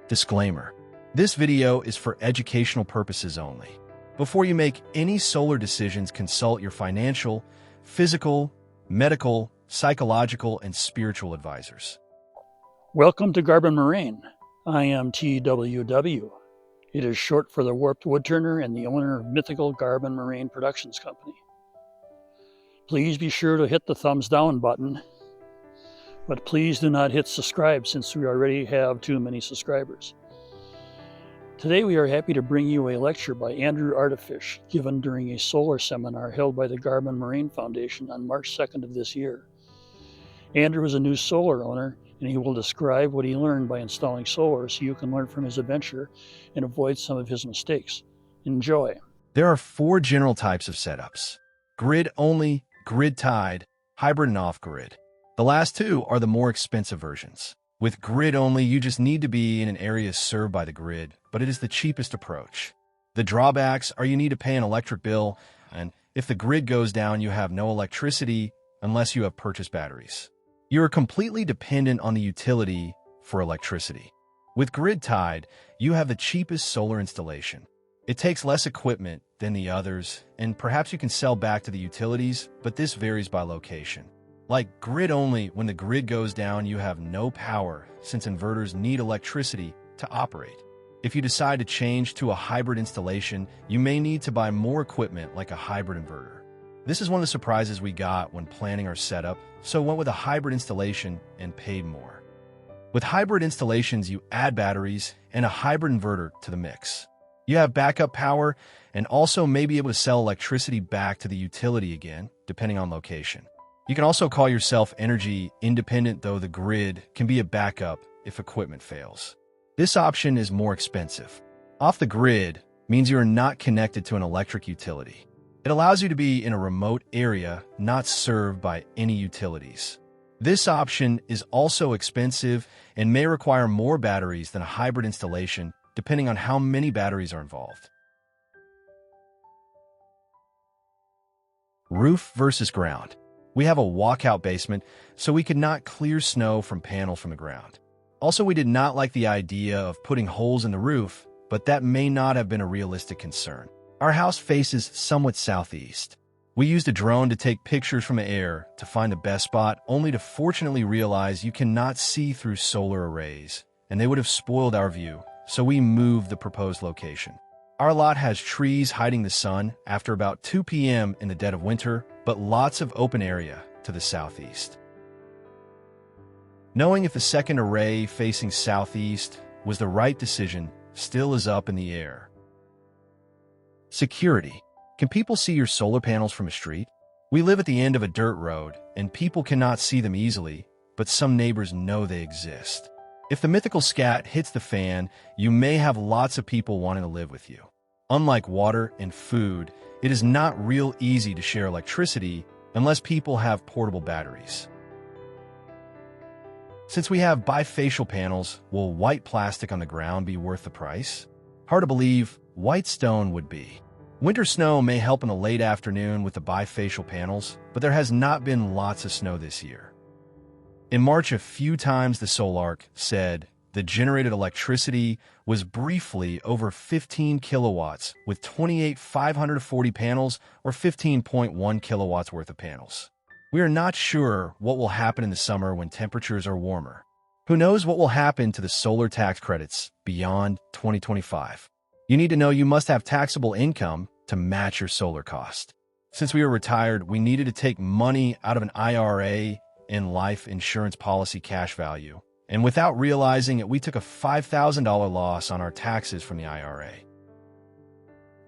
Disclaimer: this video is for educational purposes only. Before you make any solar decisions, consult your financial, physical, medical, psychological, and spiritual advisors. Welcome to Garben Moraine. I am TWW. It is short for the Warped Woodturner and the owner of mythical Garben Moraine Productions Company. Please be sure to hit the thumbs down button, but please do not hit subscribe since we already have too many subscribers. Today we are happy to bring you a lecture by Andrew Artifish given during a solar seminar held by the Garben Moraine Foundation on March 2nd of this year. Andrew is a new solar owner, and he will describe what he learned by installing solar so you can learn from his adventure and avoid some of his mistakes. Enjoy. There are 4 general types of setups: grid-only, grid-tied, hybrid, and off-grid. The last 2 are the more expensive versions. With grid-only, you just need to be in an area served by the grid, but it is the cheapest approach. The drawbacks are you need to pay an electric bill, and if the grid goes down, you have no electricity unless you have purchased batteries. You are completely dependent on the utility for electricity. With grid-tied, you have the cheapest solar installation. It takes less equipment than the others, and perhaps you can sell back to the utilities, but this varies by location. Like grid-only, when the grid goes down, you have no power since inverters need electricity to operate. If you decide to change to a hybrid installation, you may need to buy more equipment like a hybrid inverter. This is one of the surprises we got when planning our setup, so went with a hybrid installation and paid more. With hybrid installations, you add batteries and a hybrid inverter to the mix. You have backup power and also may be able to sell electricity back to the utility again, depending on location. You can also call yourself energy independent, though the grid can be a backup if equipment fails. This option is more expensive. Off the grid means you are not connected to an electric utility. It allows you to be in a remote area not served by any utilities. This option is also expensive and may require more batteries than a hybrid installation, depending on how many batteries are involved. Roof versus ground. We have a walkout basement, so we could not clear snow from panels from the ground. Also, we did not like the idea of putting holes in the roof, but that may not have been a realistic concern. Our house faces somewhat southeast. We used a drone to take pictures from the air to find the best spot, only to fortunately realize you cannot see through solar arrays, and they would have spoiled our view, so we moved the proposed location. Our lot has trees hiding the sun after about 2 p.m. in the dead of winter, but lots of open area to the southeast. Knowing if the second array facing southeast was the right decision still is up in the air. Security. Can people see your solar panels from a street? We live at the end of a dirt road, and people cannot see them easily, but some neighbors know they exist. If the mythical scat hits the fan, you may have lots of people wanting to live with you. Unlike water and food, it is not real easy to share electricity unless people have portable batteries. Since we have bifacial panels, will white plastic on the ground be worth the price? Hard to believe white stone would be. Winter snow may help in the late afternoon with the bifacial panels, but there has not been lots of snow this year. In March, a few times the Solark said the generated electricity was briefly over 15 kilowatts with 540 panels or 15.1 kilowatts worth of panels. We are not sure what will happen in the summer when temperatures are warmer. Who knows what will happen to the solar tax credits beyond 2025? You need to know you must have taxable income to match your solar cost. Since we were retired, we needed to take money out of an IRA and life insurance policy cash value, and without realizing it, we took a $5,000 loss on our taxes from the IRA.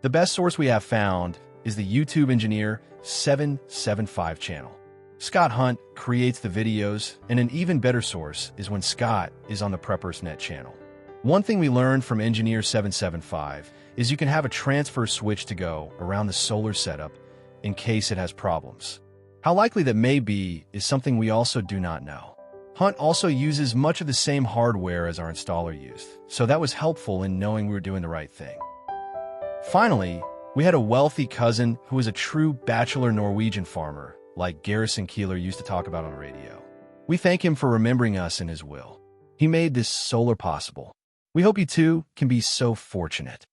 The best source we have found is the YouTube Engineer 775 channel. Scott Hunt creates the videos, and an even better source is when Scott is on the Preppers.net channel. One thing we learned from Engineer 775 is you can have a transfer switch to go around the solar setup in case it has problems. How likely that may be is something we also do not know. Hunt also uses much of the same hardware as our installer used, so that was helpful in knowing we were doing the right thing. Finally, we had a wealthy cousin who was a true bachelor Norwegian farmer, like Garrison Keeler used to talk about on the radio. We thank him for remembering us in his will. He made this solar possible. We hope you too can be so fortunate.